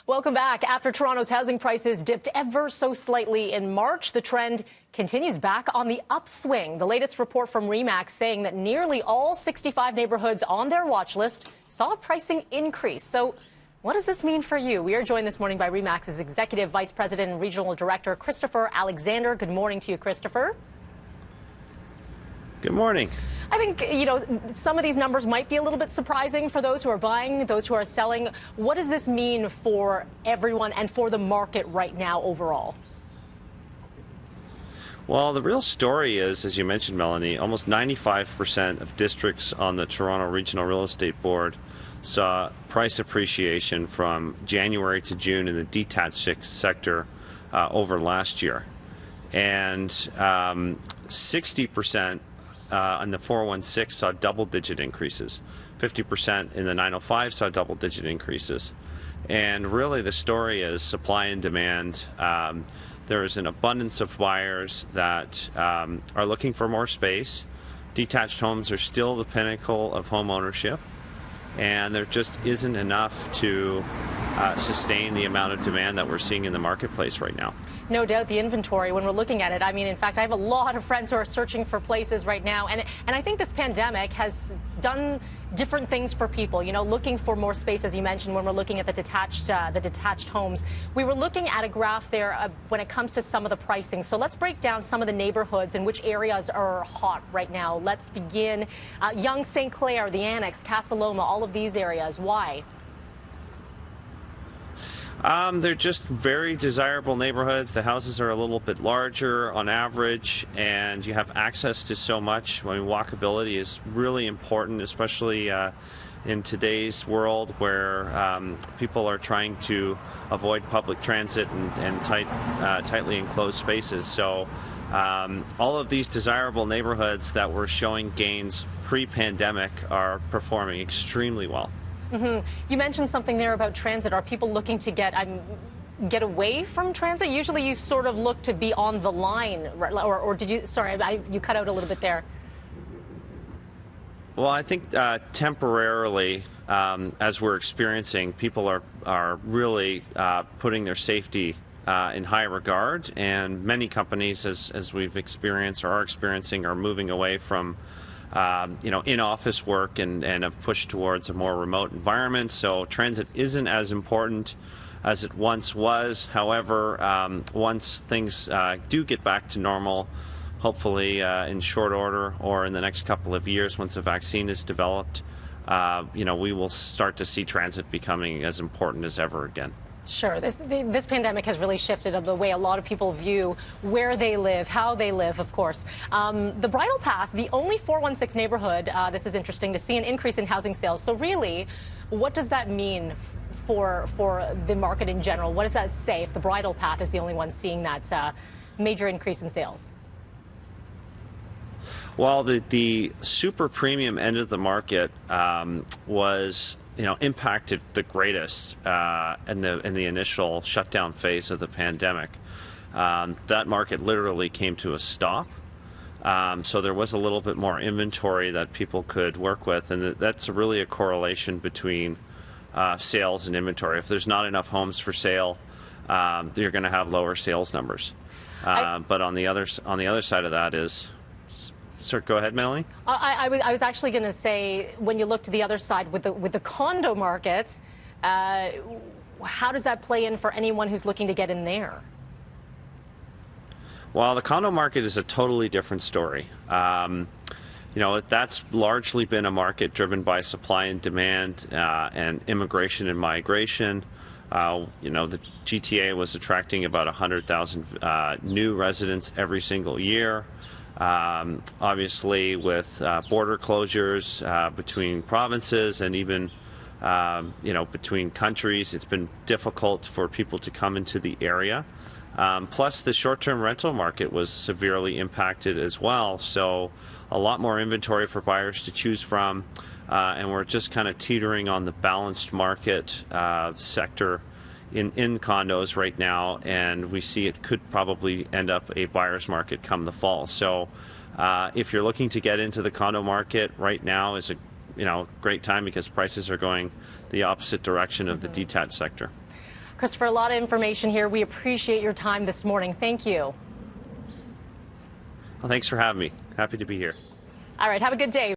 Welcome back. After Toronto's housing prices dipped ever so slightly in March, the trend continues back on the upswing. The latest report from RE/MAX saying that nearly all 65 neighborhoods on their watch list saw a pricing increase. So what does this mean for you? We are joined this morning by RE/MAX's Executive Vice President and Regional Director, Christopher Alexander. Good morning to you, Christopher. Good morning. I think, some of these numbers might be a little bit surprising for those who are buying, those who are selling. What does this mean for everyone and for the market right now overall? Well, the real story is, as you mentioned, Melanie, almost 95% of districts on the Toronto Regional Real Estate Board saw price appreciation from January to June in the detached sector over last year. And 60% on the 416 saw double-digit increases. 50% in the 905 saw double-digit increases. And really the story is supply and demand. There is an abundance of buyers that are looking for more space. Detached homes are still the pinnacle of home ownership, and there just isn't enough to sustain the amount of demand that we're seeing in the marketplace right now. No doubt the inventory, when we're looking at it, I mean, in fact, I have a lot of friends who are searching for places right now. And I think this pandemic has done different things for people, looking for more space, as you mentioned, when we're looking at the detached homes. We were looking at a graph there when it comes to some of the pricing. So let's break down some of the neighborhoods and which areas are hot right now. Let's begin. Yonge, St. Clair, the Annex, Casa Loma, all of these areas. Why? They're just very desirable neighborhoods. The houses are a little bit larger on average, and you have access to so much. I mean, walkability is really important, especially in today's world where people are trying to avoid public transit and tightly enclosed spaces. So all of these desirable neighborhoods that were showing gains pre-pandemic are performing extremely well. Mm-hmm. You mentioned something there about transit. Are people looking to get away from transit? Usually you sort of look to be on the line, or did you, sorry, you cut out a little bit there. Well, I think temporarily, as we're experiencing, people are really putting their safety in high regard, and many companies, as we've experienced or are experiencing, are moving away from in-office work and have pushed towards a more remote environment. So transit isn't as important as it once was. However, once things do get back to normal, hopefully in short order or in the next couple of years, once a vaccine is developed, we will start to see transit becoming as important as ever again. Sure. This pandemic has really shifted the way a lot of people view where they live, how they live, of course. The Bridle Path, the only 416 neighborhood, this is interesting to see an increase in housing sales. So really, what does that mean for the market in general? What does that say if the Bridle Path is the only one seeing that major increase in sales? Well, the super premium end of the market was impacted the greatest in the initial shutdown phase of the pandemic. That market literally came to a stop. So there was a little bit more inventory that people could work with, and that's really a correlation between sales and inventory. If there's not enough homes for sale, you're going to have lower sales numbers. But on the other side of that is. Sir, go ahead, Melanie. I was actually going to say, when you look to the other side with the condo market, how does that play in for anyone who's looking to get in there? Well, the condo market is a totally different story. That's largely been a market driven by supply and demand and immigration and migration. The GTA was attracting about 100,000 new residents every single year. Obviously, with border closures between provinces and even between countries, it's been difficult for people to come into the area. Plus, the short-term rental market was severely impacted as well. So a lot more inventory for buyers to choose from, and we're just kind of teetering on the balanced market sector in condos right now, and we see it could probably end up a buyer's market come the fall. So if you're looking to get into the condo market right now is a great time because prices are going the opposite direction of the detached sector. Christopher, a lot of information here. We appreciate your time this morning. Thank you. Well, thanks for having me. Happy to be here. All right, have a good day.